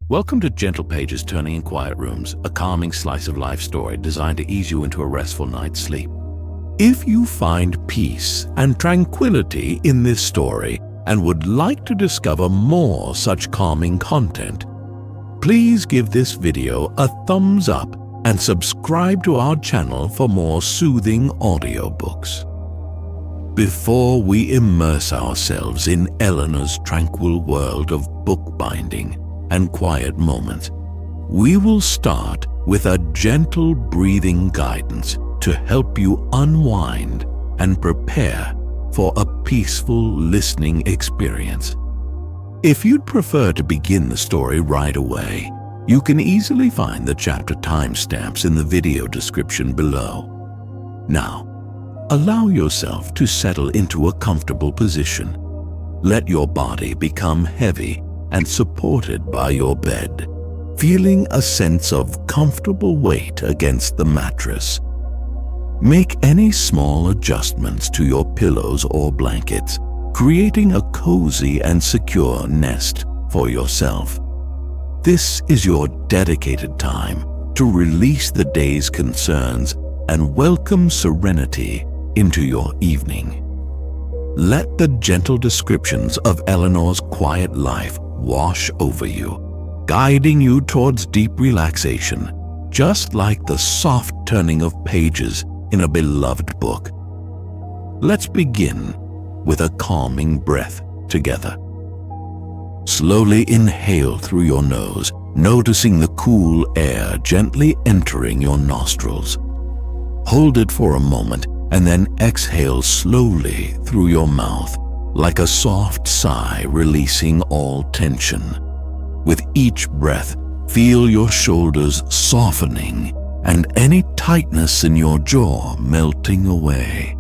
Welcome to Gentle Pages Turning in Quiet Rooms, a calming slice of life story designed to ease you into a restful night's sleep. If you find peace and tranquility in this story and would like to discover more such calming content, please give this video a thumbs up and subscribe to our channel for more soothing audiobooks. Before we immerse ourselves in Eleanor's tranquil world of bookbinding and quiet moments, we will start with a gentle breathing guidance to help you unwind and prepare for a peaceful listening experience. If you'd prefer to begin the story right away, you can easily find the chapter timestamps in the video description below. Now, allow yourself to settle into a comfortable position. Let your body become heavy and supported by your bed, feeling a sense of comfortable weight against the mattress. Make any small adjustments to your pillows or blankets, creating a cozy and secure nest for yourself. This is your dedicated time to release the day's concerns and welcome serenity into your evening. Let the gentle descriptions of Eleanor's quiet life wash over you, guiding you towards deep relaxation, just like the soft turning of pages in a beloved book. Let's begin with a calming breath together. Slowly inhale through your nose, noticing the cool air gently entering your nostrils. Hold it for a moment and then exhale slowly through your mouth, like a soft sigh releasing all tension. With each breath, feel your shoulders softening and any tightness in your jaw melting away.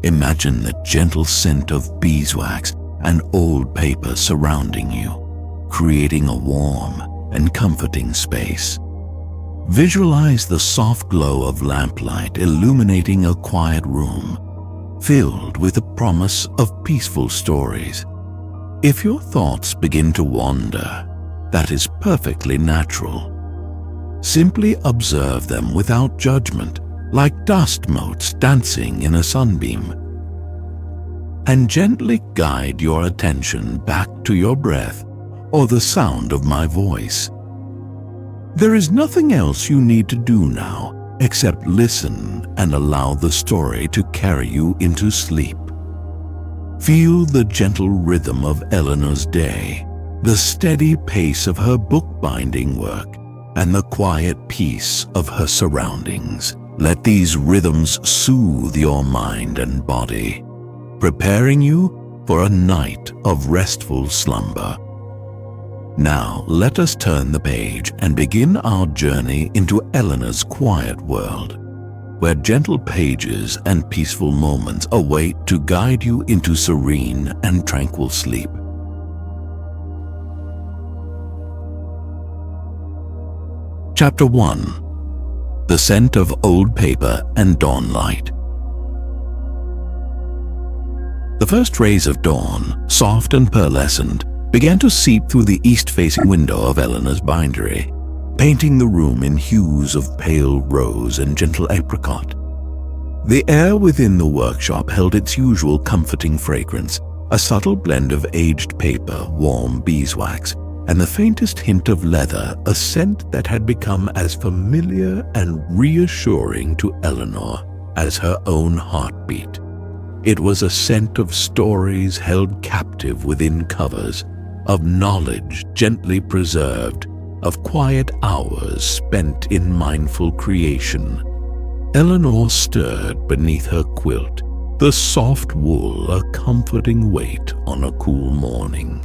Imagine the gentle scent of beeswax and old paper surrounding you, creating a warm and comforting space. Visualize the soft glow of lamplight illuminating a quiet room, filled with the promise of peaceful stories. If your thoughts begin to wander, that is perfectly natural. Simply observe them without judgment, like dust motes dancing in a sunbeam. And gently guide your attention back to your breath or the sound of my voice. There is nothing else you need to do now except listen and allow the story to carry you into sleep. Feel the gentle rhythm of Eleanor's day, the steady pace of her bookbinding work, and the quiet peace of her surroundings. Let these rhythms soothe your mind and body, preparing you for a night of restful slumber. Now let us turn the page and begin our journey into Eleanor's quiet world, where gentle pages and peaceful moments await to guide you into serene and tranquil sleep. Chapter 1. The Scent of Old Paper and Dawn Light. The first rays of dawn, soft and pearlescent, began to seep through the east-facing window of Eleanor's bindery, painting the room in hues of pale rose and gentle apricot. The air within the workshop held its usual comforting fragrance, a subtle blend of aged paper, warm beeswax, and the faintest hint of leather, a scent that had become as familiar and reassuring to Eleanor as her own heartbeat. It was a scent of stories held captive within covers, of knowledge gently preserved, of quiet hours spent in mindful creation. Eleanor stirred beneath her quilt, the soft wool a comforting weight on a cool morning.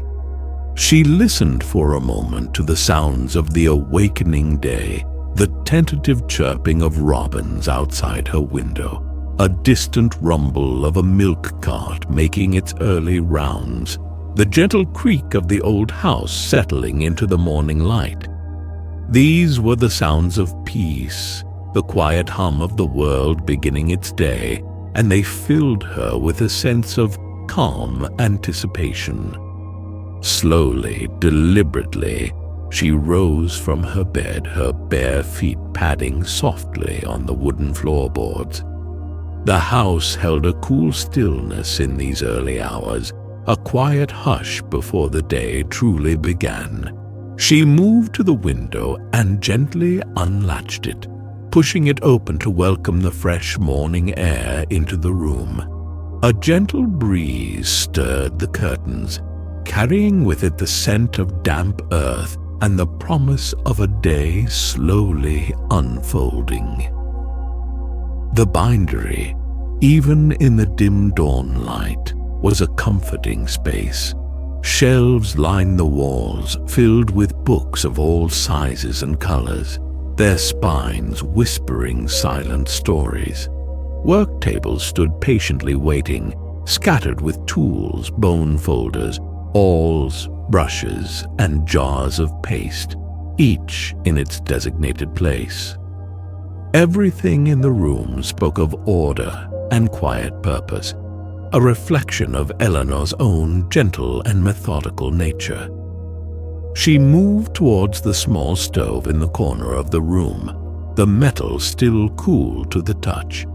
She listened for a moment to the sounds of the awakening day, the tentative chirping of robins outside her window, a distant rumble of a milk cart making its early rounds, the gentle creak of the old house settling into the morning light. These were the sounds of peace, the quiet hum of the world beginning its day, and they filled her with a sense of calm anticipation. Slowly, deliberately, She rose from her bed, her bare feet padding softly on the wooden floorboards. The house held a cool stillness in these early hours, a quiet hush before the day truly began. She moved to the window and gently unlatched it, pushing it open to welcome the fresh morning air into the room. A gentle breeze stirred the curtains, carrying with it the scent of damp earth and the promise of a day slowly unfolding. The bindery, even in the dim dawn light, was a comforting space. Shelves lined the walls, filled with books of all sizes and colors, their spines whispering silent stories. Work tables stood patiently waiting, scattered with tools, bone folders, awls, brushes, and jars of paste, each in its designated place. Everything in the room spoke of order and quiet purpose, a reflection of Eleanor's own gentle and methodical nature. She moved towards the small stove in the corner of the room, the metal still cool to the touch.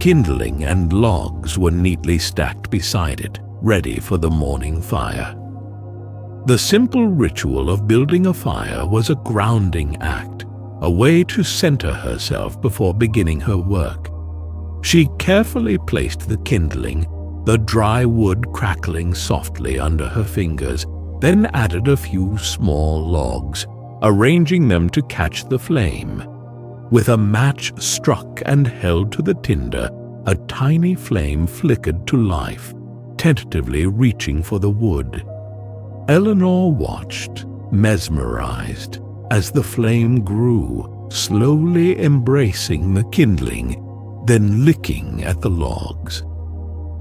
Kindling and logs were neatly stacked beside it, ready for the morning fire. The simple ritual of building a fire was a grounding act, a way to center herself before beginning her work. She carefully placed the kindling, the dry wood crackling softly under her fingers, then added a few small logs, arranging them to catch the flame. With a match struck and held to the tinder, a tiny flame flickered to life, tentatively reaching for the wood. Eleanor watched, mesmerized, as the flame grew, slowly embracing the kindling, then licking at the logs.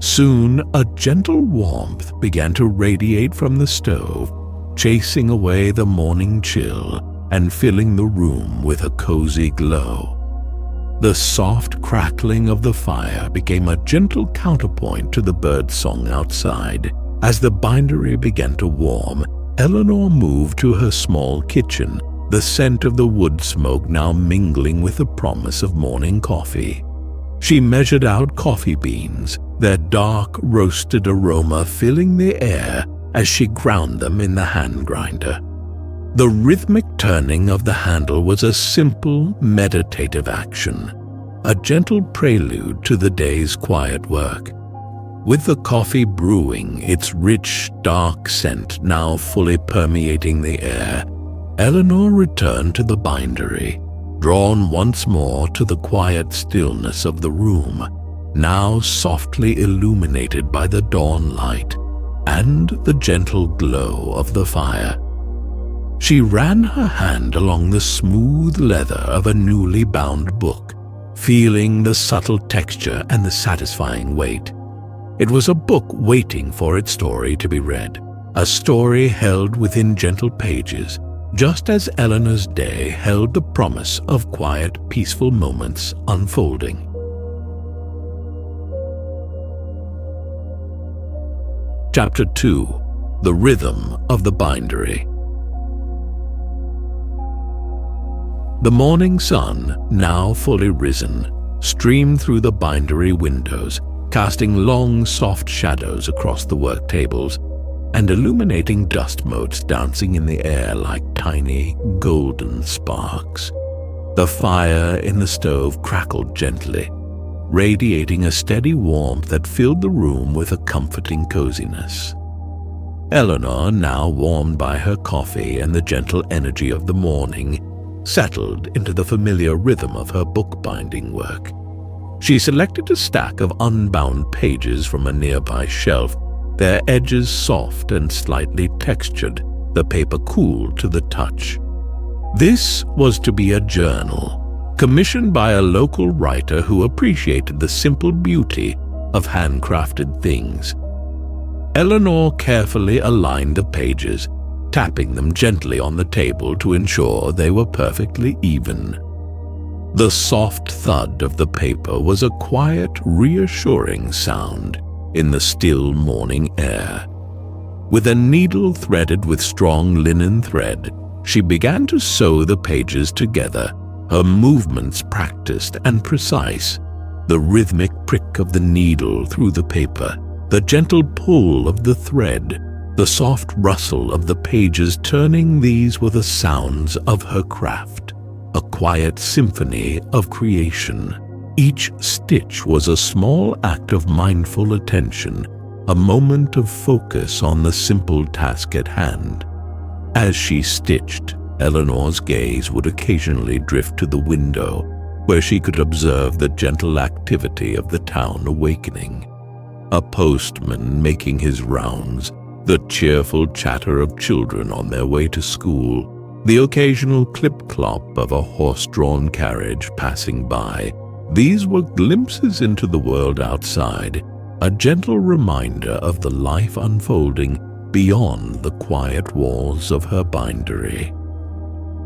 Soon a gentle warmth began to radiate from the stove, chasing away the morning chill and filling the room with a cozy glow. The soft crackling of the fire became a gentle counterpoint to the birdsong outside. As the bindery began to warm, Eleanor moved to her small kitchen, the scent of the wood smoke now mingling with the promise of morning coffee. She measured out coffee beans, their dark roasted aroma filling the air as she ground them in the hand grinder. The rhythmic turning of the handle was a simple, meditative action, a gentle prelude to the day's quiet work. With the coffee brewing, its rich, dark scent now fully permeating the air, Eleanor returned to the bindery, drawn once more to the quiet stillness of the room, now softly illuminated by the dawn light and the gentle glow of the fire. She ran her hand along the smooth leather of a newly bound book, feeling the subtle texture and the satisfying weight. It was a book waiting for its story to be read, a story held within gentle pages, just as Eleanor's day held the promise of quiet, peaceful moments unfolding. Chapter 2. The Rhythm of the Bindery. The morning sun, now fully risen, streamed through the bindery windows, casting long, soft shadows across the work tables and illuminating dust motes dancing in the air like tiny, golden sparks. The fire in the stove crackled gently, radiating a steady warmth that filled the room with a comforting coziness. Eleanor, now warmed by her coffee and the gentle energy of the morning, settled into the familiar rhythm of her bookbinding work. She selected a stack of unbound pages from a nearby shelf, their edges soft and slightly textured, the paper cool to the touch. This was to be a journal, commissioned by a local writer who appreciated the simple beauty of handcrafted things. Eleanor carefully aligned the pages, tapping them gently on the table to ensure they were perfectly even. The soft thud of the paper was a quiet, reassuring sound in the still morning air. With a needle threaded with strong linen thread, She began to sew the pages together, her movements practiced and precise. The rhythmic prick of the needle through the paper, the gentle pull of the thread, the soft rustle of the pages turning, these were the sounds of her craft, a quiet symphony of creation. Each stitch was a small act of mindful attention, a moment of focus on the simple task at hand. As she stitched, Eleanor's gaze would occasionally drift to the window, where she could observe the gentle activity of the town awakening. A postman making his rounds, the cheerful chatter of children on their way to school, the occasional clip-clop of a horse-drawn carriage passing by. These were glimpses into the world outside, a gentle reminder of the life unfolding beyond the quiet walls of her bindery.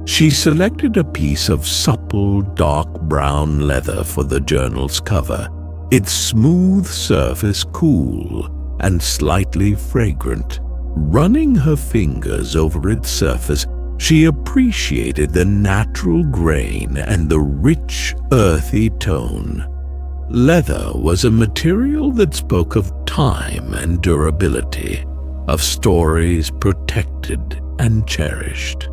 She selected a piece of supple, dark brown leather for the journal's cover, its smooth surface cool and slightly fragrant. Running her fingers over its surface, she appreciated the natural grain and the rich, earthy tone. Leather was a material that spoke of time and durability, of stories protected and cherished.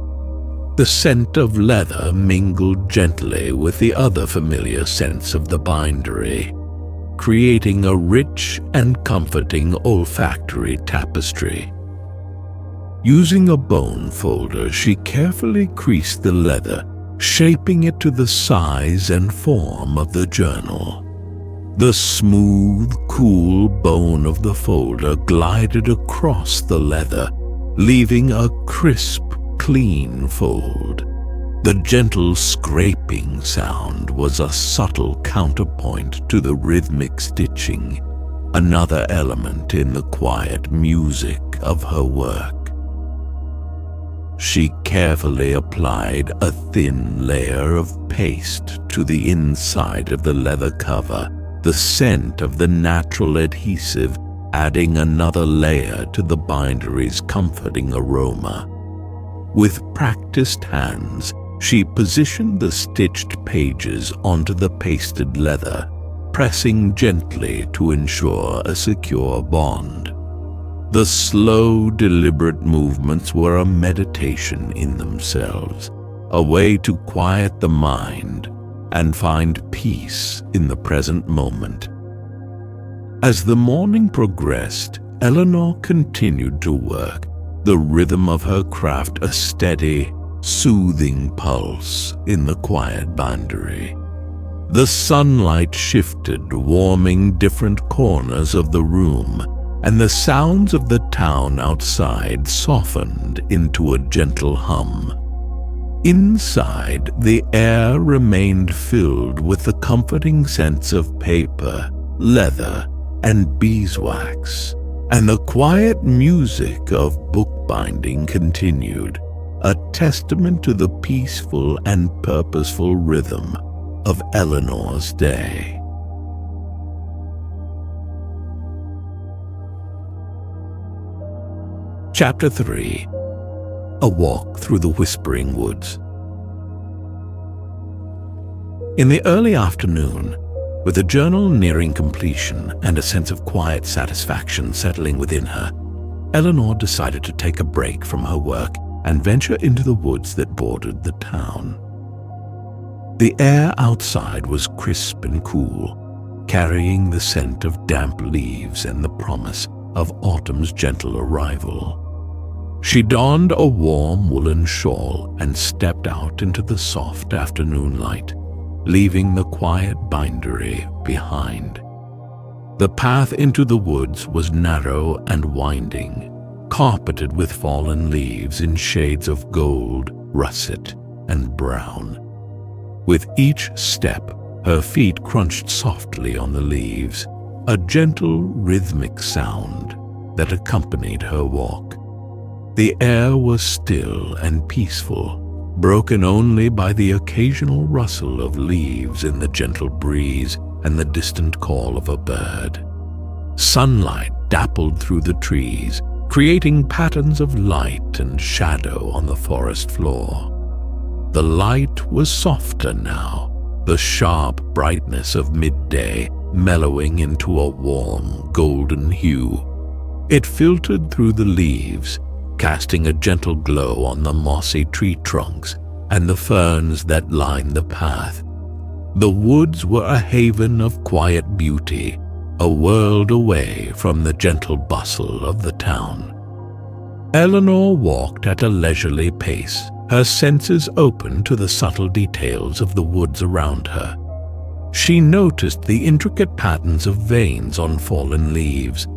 The scent of leather mingled gently with the other familiar scents of the bindery, creating a rich and comforting olfactory tapestry. Using a bone folder, she carefully creased the leather, shaping it to the size and form of the journal. The smooth, cool bone of the folder glided across the leather, leaving a crisp, clean fold. The gentle scraping sound was a subtle counterpoint to the rhythmic stitching, another element in the quiet music of her work. She carefully applied a thin layer of paste to the inside of the leather cover, the scent of the natural adhesive adding another layer to the bindery's comforting aroma. With practiced hands, she positioned the stitched pages onto the pasted leather, pressing gently to ensure a secure bond. The slow, deliberate movements were a meditation in themselves, a way to quiet the mind and find peace in the present moment. As the morning progressed, Eleanor continued to work, the rhythm of her craft a steady, soothing pulse in the quiet bindery. The sunlight shifted, warming different corners of the room, and the sounds of the town outside softened into a gentle hum. Inside, the air remained filled with the comforting scents of paper, leather, and beeswax, and the quiet music of bookbinding continued, a testament to the peaceful and purposeful rhythm of Eleanor's day. Chapter 3. A Walk Through the Whispering Woods. In the early afternoon, with the journal nearing completion and a sense of quiet satisfaction settling within her, Eleanor decided to take a break from her work and venture into the woods that bordered the town. The air outside was crisp and cool, carrying the scent of damp leaves and the promise of autumn's gentle arrival. She donned a warm woolen shawl and stepped out into the soft afternoon light, leaving the quiet bindery behind. The path into the woods was narrow and winding, carpeted with fallen leaves in shades of gold, russet, and brown. With each step, her feet crunched softly on the leaves, a gentle, rhythmic sound that accompanied her walk. The air was still and peaceful, broken only by the occasional rustle of leaves in the gentle breeze and the distant call of a bird. Sunlight dappled through the trees, creating patterns of light and shadow on the forest floor. The light was softer now, the sharp brightness of midday mellowing into a warm, golden hue. It filtered through the leaves, casting a gentle glow on the mossy tree trunks and the ferns that lined the path. The woods were a haven of quiet beauty, a world away from the gentle bustle of the town. Eleanor walked at a leisurely pace, her senses open to the subtle details of the woods around her. She noticed the intricate patterns of veins on fallen leaves,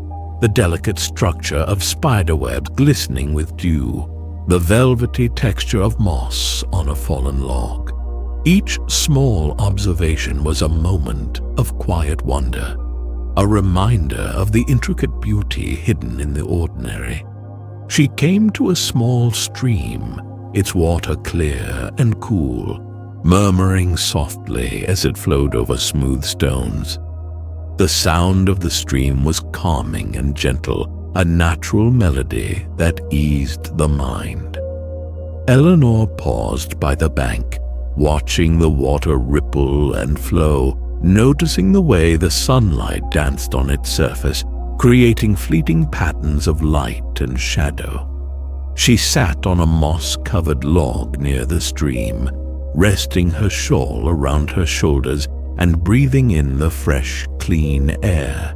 the delicate structure of spiderwebs glistening with dew, the velvety texture of moss on a fallen log. Each small observation was a moment of quiet wonder, a reminder of the intricate beauty hidden in the ordinary. She came to a small stream, its water clear and cool, murmuring softly as it flowed over smooth stones. The sound of the stream was calming and gentle, a natural melody that eased the mind. Eleanor paused by the bank, watching the water ripple and flow, noticing the way the sunlight danced on its surface, creating fleeting patterns of light and shadow. She sat on a moss-covered log near the stream, resting her shawl around her shoulders and breathing in the fresh, clean air.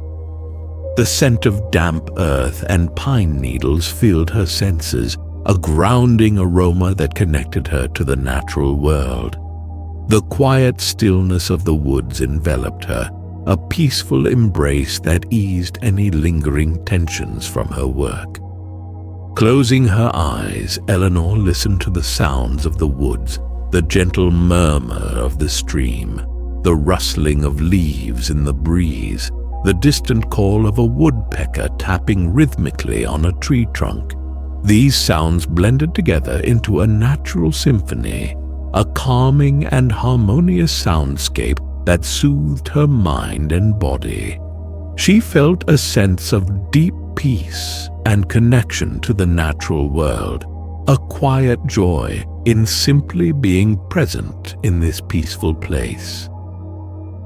The scent of damp earth and pine needles filled her senses, a grounding aroma that connected her to the natural world. The quiet stillness of the woods enveloped her, a peaceful embrace that eased any lingering tensions from her work. Closing her eyes, Eleanor listened to the sounds of the woods, the gentle murmur of the stream, the rustling of leaves in the breeze, the distant call of a woodpecker tapping rhythmically on a tree trunk. These sounds blended together into a natural symphony, a calming and harmonious soundscape that soothed her mind and body. She felt a sense of deep peace and connection to the natural world, a quiet joy in simply being present in this peaceful place.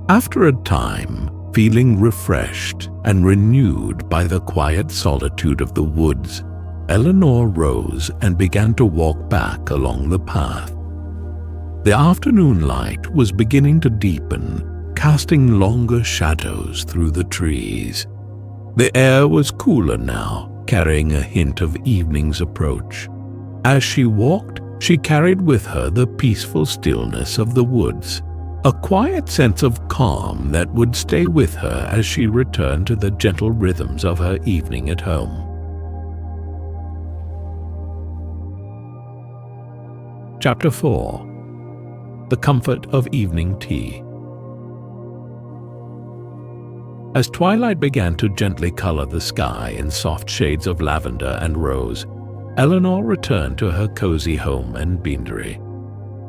After a time, feeling refreshed and renewed by the quiet solitude of the woods, Eleanor rose and began to walk back along the path. The afternoon light was beginning to deepen, casting longer shadows through the trees. The air was cooler now, carrying a hint of evening's approach. As she walked, she carried with her the peaceful stillness of the woods, a quiet sense of calm that would stay with her as she returned to the gentle rhythms of her evening at home. Chapter 4. The Comfort of Evening Tea. As twilight began to gently color the sky in soft shades of lavender and rose, Eleanor returned to her cozy home in Bindery.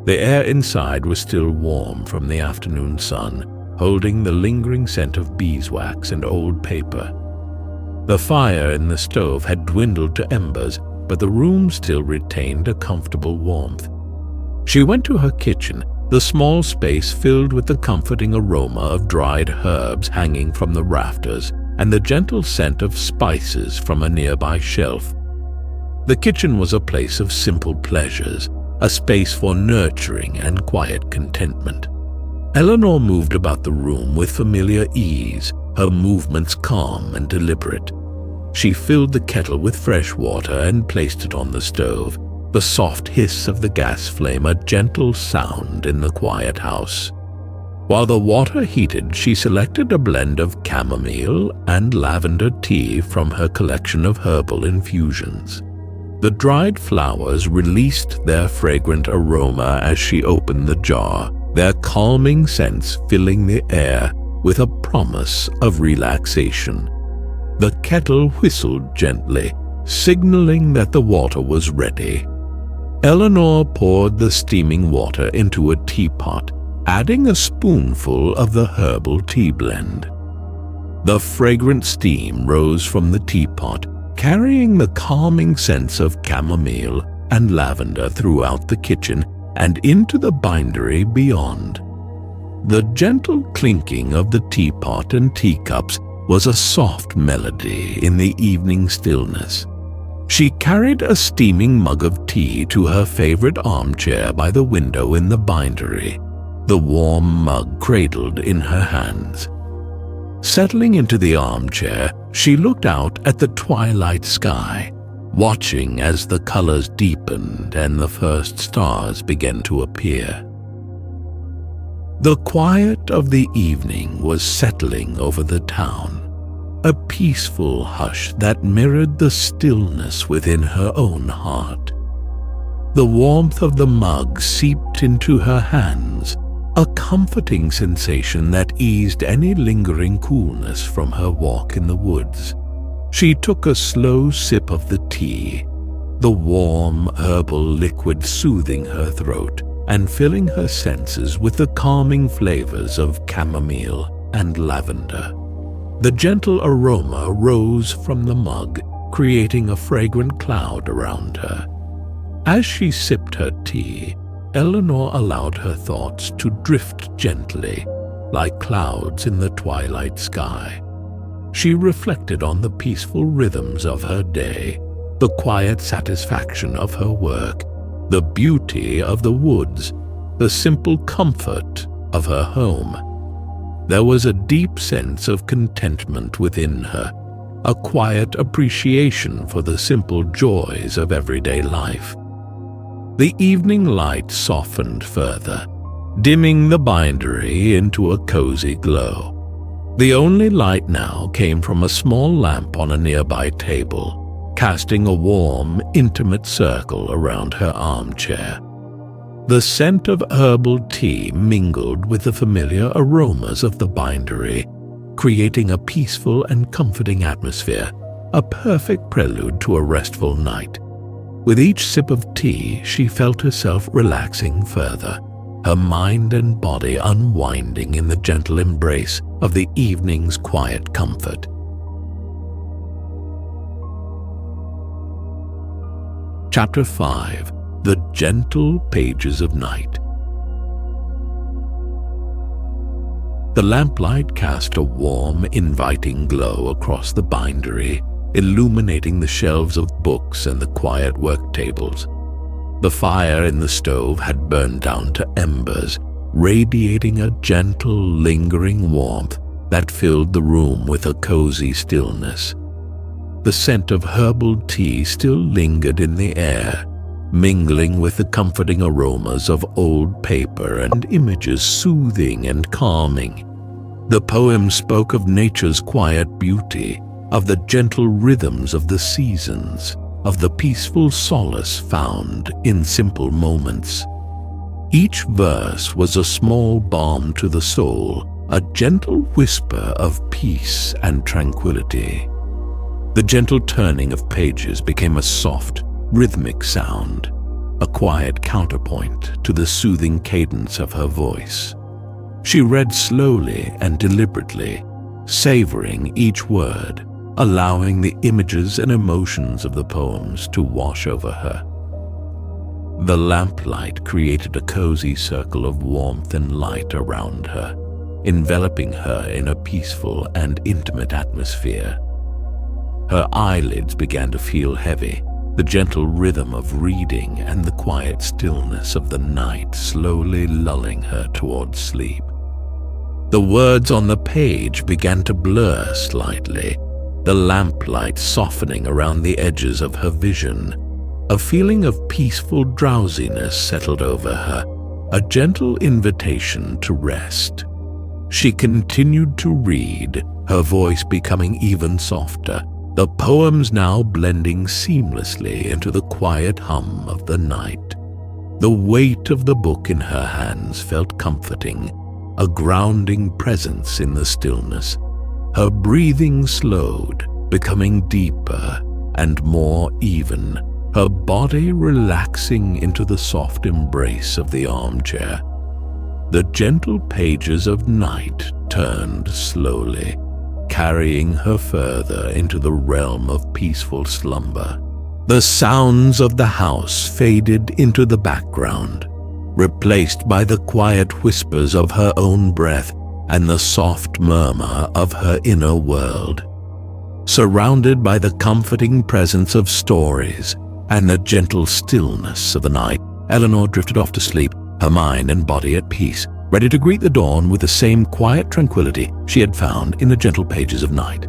The air inside was still warm from the afternoon sun, holding the lingering scent of beeswax and old paper. The fire in the stove had dwindled to embers, but the room still retained a comfortable warmth. She went to her kitchen, the small space filled with the comforting aroma of dried herbs hanging from the rafters and the gentle scent of spices from a nearby shelf. The kitchen was a place of simple pleasures, a space for nurturing and quiet contentment. Eleanor moved about the room with familiar ease, her movements calm and deliberate. She filled the kettle with fresh water and placed it on the stove, the soft hiss of the gas flame a gentle sound in the quiet house. While the water heated, she selected a blend of chamomile and lavender tea from her collection of herbal infusions. The dried flowers released their fragrant aroma as she opened the jar, their calming scents filling the air with a promise of relaxation. The kettle whistled gently, signaling that the water was ready. Eleanor poured the steaming water into a teapot, adding a spoonful of the herbal tea blend. The fragrant steam rose from the teapot, carrying the calming scents of chamomile and lavender throughout the kitchen and into the bindery beyond. The gentle clinking of the teapot and teacups was a soft melody in the evening stillness. She carried a steaming mug of tea to her favorite armchair by the window in the bindery, the warm mug cradled in her hands. Settling into the armchair, she looked out at the twilight sky, watching as the colors deepened and the first stars began to appear. The quiet of the evening was settling over the town, a peaceful hush that mirrored the stillness within her own heart. The warmth of the mug seeped into her hands, a comforting sensation that eased any lingering coolness from her walk in the woods. She took a slow sip of the tea, the warm herbal liquid soothing her throat and filling her senses with the calming flavors of chamomile and lavender. The gentle aroma rose from the mug, creating a fragrant cloud around her. As she sipped her tea, Eleanor allowed her thoughts to drift gently, like clouds in the twilight sky. She reflected on the peaceful rhythms of her day, the quiet satisfaction of her work, the beauty of the woods, the simple comfort of her home. There was a deep sense of contentment within her, a quiet appreciation for the simple joys of everyday life. The evening light softened further, dimming the bindery into a cozy glow. The only light now came from a small lamp on a nearby table, casting a warm, intimate circle around her armchair. The scent of herbal tea mingled with the familiar aromas of the bindery, creating a peaceful and comforting atmosphere, a perfect prelude to a restful night. With each sip of tea, she felt herself relaxing further, her mind and body unwinding in the gentle embrace of the evening's quiet comfort. Chapter 5. The Gentle Pages of Night. The lamplight cast a warm, inviting glow across the bindery, illuminating the shelves of books and the quiet work tables. The fire in the stove had burned down to embers, radiating a gentle, lingering warmth that filled the room with a cozy stillness. The scent of herbal tea still lingered in the air, mingling with the comforting aromas of old paper and images soothing and calming. The poem spoke of nature's quiet beauty, of the gentle rhythms of the seasons, of the peaceful solace found in simple moments. Each verse was a small balm to the soul, a gentle whisper of peace and tranquility. The gentle turning of pages became a soft, rhythmic sound, a quiet counterpoint to the soothing cadence of her voice. She read slowly and deliberately, savoring each word, allowing the images and emotions of the poems to wash over her. The lamplight created a cozy circle of warmth and light around her, enveloping her in a peaceful and intimate atmosphere. Her eyelids began to feel heavy, the gentle rhythm of reading and the quiet stillness of the night slowly lulling her towards sleep. The words on the page began to blur slightly, the lamplight softening around the edges of her vision. A feeling of peaceful drowsiness settled over her, a gentle invitation to rest. She continued to read, her voice becoming even softer, the poems now blending seamlessly into the quiet hum of the night. The weight of the book in her hands felt comforting, a grounding presence in the stillness. Her breathing slowed, becoming deeper and more even, her body relaxing into the soft embrace of the armchair. The gentle pages of night turned slowly, carrying her further into the realm of peaceful slumber. The sounds of the house faded into the background, replaced by the quiet whispers of her own breath and the soft murmur of her inner world. Surrounded by the comforting presence of stories and the gentle stillness of the night, Eleanor drifted off to sleep, her mind and body at peace, ready to greet the dawn with the same quiet tranquility she had found in the gentle pages of night.